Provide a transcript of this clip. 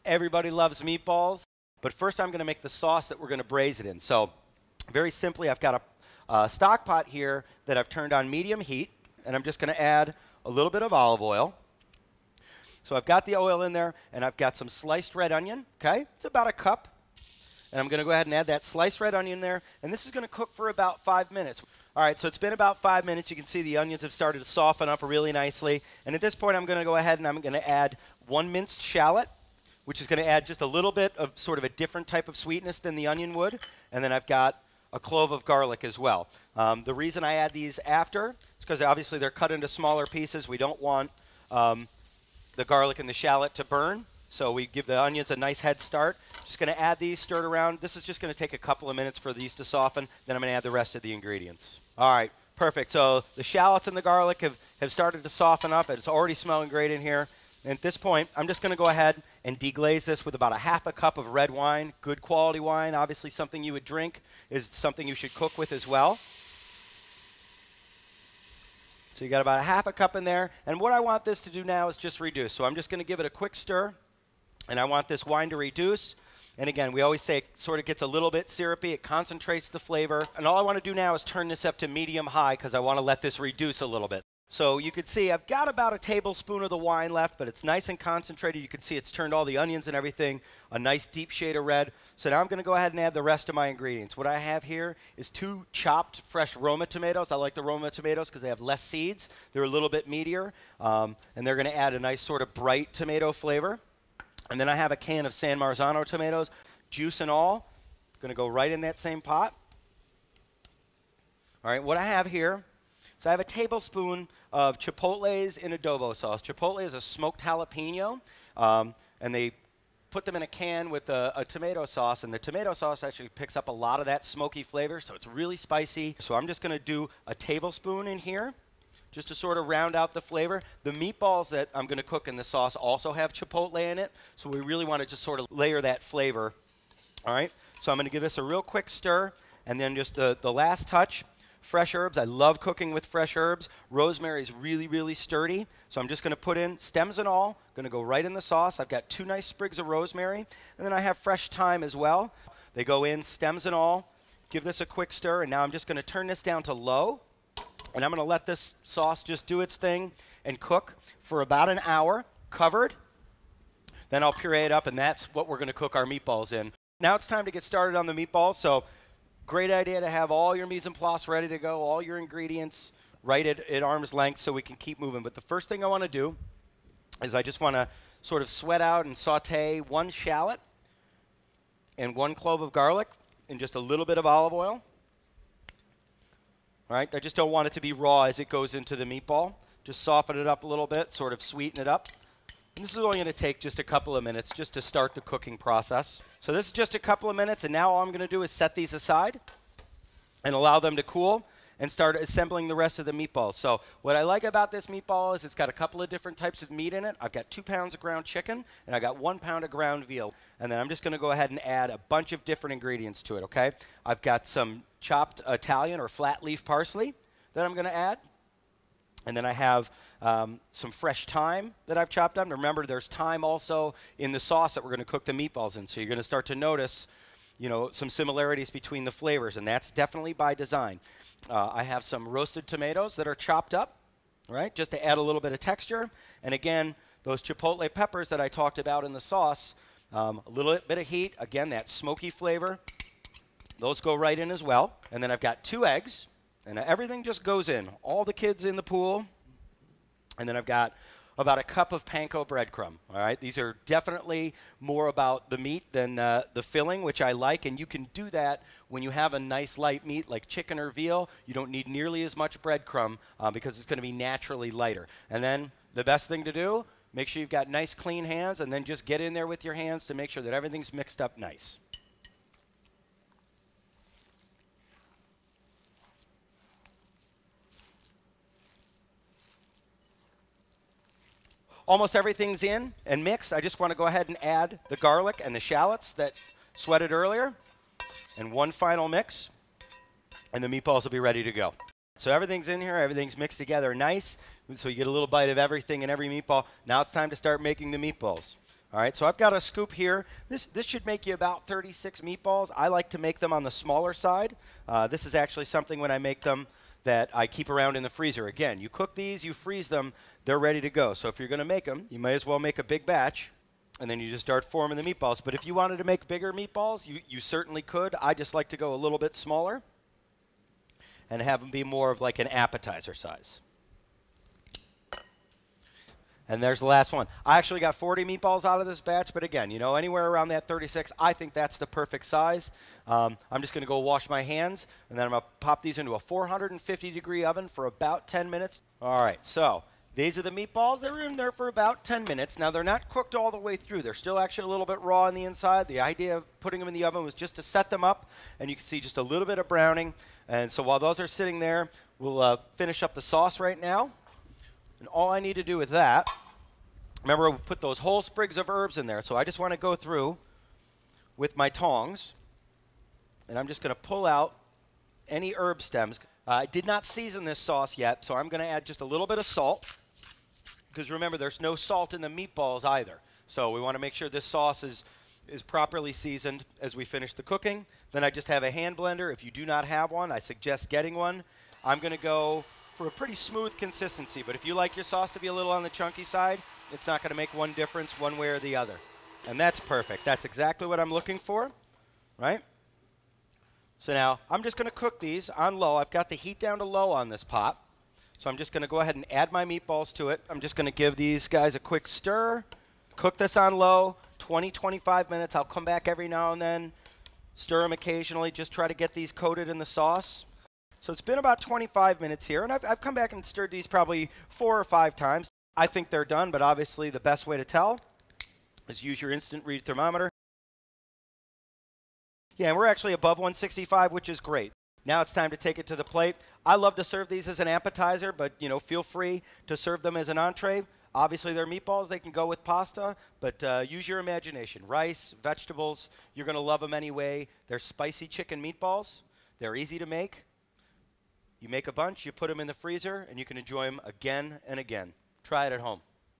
Everybody loves meatballs, but first I'm going to make the sauce that we're going to braise it in. So very simply, I've got a stock pot here that I've turned on medium heat, and I'm just going to add a little bit of olive oil. So I've got the oil in there, and I've got some sliced red onion, okay? It's about a cup. And I'm going to go ahead and add that sliced red onion there, and this is going to cook for about 5 minutes. All right, so it's been about 5 minutes. You can see the onions have started to soften up really nicely. And at this point, I'm going to go ahead and I'm going to add 1 minced shallot, which is going to add just a little bit of sort of a different type of sweetness than the onion would. And then I've got a clove of garlic as well. The reason I add these after is because obviously they're cut into smaller pieces. We don't want the garlic and the shallot to burn, so we give the onions a nice head start. Just going to add these, stir it around. This is just going to take a couple of minutes for these to soften. Then I'm going to add the rest of the ingredients. All right, perfect. So the shallots and the garlic have started to soften up. It's already smelling great in here. And at this point, I'm just going to go ahead and deglaze this with about a half a cup of red wine, good quality wine. Obviously, something you would drink is something you should cook with as well. So you got about a half a cup in there. And what I want this to do now is just reduce. So I'm just going to give it a quick stir. And I want this wine to reduce. And again, we always say it sort of gets a little bit syrupy. It concentrates the flavor. And all I want to do now is turn this up to medium-high because I want to let this reduce a little bit. So you can see I've got about a tablespoon of the wine left, but it's nice and concentrated. You can see it's turned all the onions and everything a nice deep shade of red. So now I'm going to go ahead and add the rest of my ingredients. What I have here is 2 chopped fresh Roma tomatoes. I like the Roma tomatoes because they have less seeds. They're a little bit meatier, and they're going to add a nice sort of bright tomato flavor. And then I have a can of San Marzano tomatoes, juice and all. Going to go right in that same pot. All right, what I have here, so I have a tablespoon of chipotles in adobo sauce. Chipotle is a smoked jalapeno, and they put them in a can with a tomato sauce, and the tomato sauce actually picks up a lot of that smoky flavor, so it's really spicy. So I'm just going to do a tablespoon in here, just to sort of round out the flavor. The meatballs that I'm going to cook in the sauce also have chipotle in it, so we really want to just sort of layer that flavor. All right, so I'm going to give this a real quick stir, and then just the last touch, fresh herbs. I love cooking with fresh herbs. Rosemary is really, really sturdy, so I'm just going to put in stems and all. Going to go right in the sauce. I've got 2 nice sprigs of rosemary, and then I have fresh thyme as well. They go in, stems and all. Give this a quick stir, and now I'm just going to turn this down to low. And I'm going to let this sauce just do its thing and cook for about an hour, covered. Then I'll puree it up, and that's what we're going to cook our meatballs in. Now it's time to get started on the meatballs. So great idea to have all your mise en place ready to go, all your ingredients right at arm's length so we can keep moving. But the first thing I want to do is I just want to sort of sweat out and saute 1 shallot and 1 clove of garlic in just a little bit of olive oil. All right, I just don't want it to be raw as it goes into the meatball. Just soften it up a little bit, sort of sweeten it up. And this is only going to take just a couple of minutes just to start the cooking process. So this is just a couple of minutes, and now all I'm going to do is set these aside and allow them to cool and start assembling the rest of the meatballs. So what I like about this meatball is it's got a couple of different types of meat in it. I've got 2 pounds of ground chicken, and I got 1 pound of ground veal. And then I'm just going to go ahead and add a bunch of different ingredients to it, okay? I've got some chopped Italian or flat leaf parsley that I'm going to add. And then I have some fresh thyme that I've chopped up. And remember, there's thyme also in the sauce that we're going to cook the meatballs in. So you're going to start to notice, you know, some similarities between the flavors, and that's definitely by design. I have some roasted tomatoes that are chopped up, right, just to add a little bit of texture. And again, those chipotle peppers that I talked about in the sauce, a little bit of heat, again, that smoky flavor. Those go right in as well. And then I've got 2 eggs, and everything just goes in. All the kids in the pool. And then I've got about a cup of panko breadcrumb. All right, these are definitely more about the meat than the filling, which I like. And you can do that when you have a nice light meat like chicken or veal. You don't need nearly as much breadcrumb because it's going to be naturally lighter. And then the best thing to do, make sure you've got nice clean hands, and then just get in there with your hands to make sure that everything's mixed up nice. Almost everything's in and mixed. I just want to go ahead and add the garlic and the shallots that sweated earlier. And 1 final mix, and the meatballs will be ready to go. So everything's in here. Everything's mixed together nice. So you get a little bite of everything in every meatball. Now it's time to start making the meatballs. All right, so I've got a scoop here. This should make you about 36 meatballs. I like to make them on the smaller side. This is actually something when I make them that I keep around in the freezer. Again, you cook these, you freeze them, they're ready to go. So if you're going to make them, you may as well make a big batch, and then you just start forming the meatballs. But if you wanted to make bigger meatballs, you certainly could. I just like to go a little bit smaller and have them be more of like an appetizer size. And there's the last one. I actually got 40 meatballs out of this batch, but again, you know, anywhere around that 36, I think that's the perfect size. I'm just going to go wash my hands, and then I'm going to pop these into a 450-degree oven for about 10 minutes. All right, so these are the meatballs. They're in there for about 10 minutes. Now, they're not cooked all the way through. They're still actually a little bit raw on the inside. The idea of putting them in the oven was just to set them up, and you can see just a little bit of browning. And so while those are sitting there, we'll finish up the sauce right now. And all I need to do with that, remember we put those whole sprigs of herbs in there, so I just want to go through with my tongs, and I'm just going to pull out any herb stems. I did not season this sauce yet, so I'm going to add just a little bit of salt, because remember, there's no salt in the meatballs either. So we want to make sure this sauce is properly seasoned as we finish the cooking. Then I just have a hand blender. If you do not have one, I suggest getting one. I'm going to go for a pretty smooth consistency, but if you like your sauce to be a little on the chunky side, it's not going to make one difference one way or the other. And that's perfect. That's exactly what I'm looking for, right? So now I'm just going to cook these on low. I've got the heat down to low on this pot. So I'm just going to go ahead and add my meatballs to it. I'm just going to give these guys a quick stir, cook this on low, 20, 25 minutes. I'll come back every now and then, stir them occasionally, just try to get these coated in the sauce. So it's been about 25 minutes here, and I've come back and stirred these probably 4 or 5 times. I think they're done, but obviously the best way to tell is use your instant read thermometer. Yeah, and we're actually above 165, which is great. Now it's time to take it to the plate. I love to serve these as an appetizer, but you know, feel free to serve them as an entree. Obviously, they're meatballs. They can go with pasta, but use your imagination. Rice, vegetables, you're going to love them anyway. They're spicy chicken meatballs. They're easy to make. You make a bunch, you put them in the freezer, and you can enjoy them again and again. Try it at home.